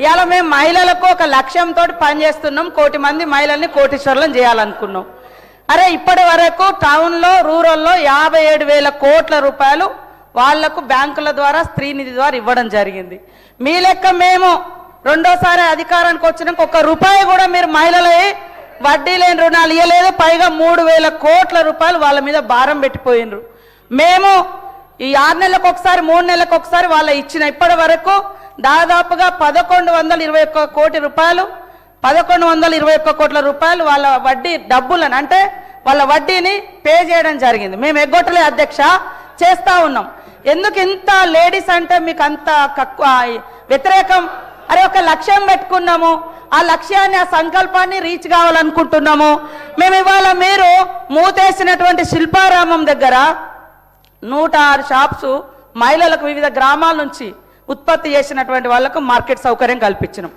ఇవాళ మేము మహిళలకు ఒక లక్ష్యంతో పనిచేస్తున్నాం. 1 కోటి మంది మహిళల్ని కోటీశ్వరులను చేయాలనుకున్నాం. అరే ఇప్పటి వరకు టౌన్లో రూరల్లో 57,000 కోట్ల రూపాయలు వాళ్లకు బ్యాంకుల ద్వారా స్త్రీనిధి ద్వారా ఇవ్వడం జరిగింది. మీ లెక్క మేము రెండోసారి అధికారానికి వచ్చినాక 1 రూపాయి కూడా మీరు మహిళలై వడ్డీ లేని రుణాలు ఇవ్వలేదు. పైగా 3,000 కోట్ల రూపాయలు వాళ్ళ మీద భారం పెట్టిపోయినరు. మేము ఈ 6 నెలలకు ఒకసారి 3 నెలలకు ఒకసారి వాళ్ళ ఇచ్చిన ఇప్పటి వరకు దాదాపుగా 1,121 కోటి రూపాయలు 1,121 కోట్ల రూపాయలు వాళ్ళ వడ్డీ డబ్బులను అంటే వాళ్ళ వడ్డీని పే చేయడం జరిగింది. మేము ఎగ్గొట్టలే అధ్యక్ష, చేస్తా ఉన్నాం. ఎందుకు ఇంత లేడీస్ అంటే మీకు అంత వ్యతిరేకం? అరే ఒక లక్ష్యం పెట్టుకున్నాము, ఆ లక్ష్యాన్ని ఆ సంకల్పాన్ని రీచ్ కావాలనుకుంటున్నాము. మేము ఇవాళ మీరు మూతేసినటువంటి శిల్పారామం దగ్గర 106 షాప్స్ మహిళలకు వివిధ గ్రామాల నుంచి ఉత్పత్తి చేసినటువంటి వాళ్లకు మార్కెట్ సౌకర్యం కల్పించినాం.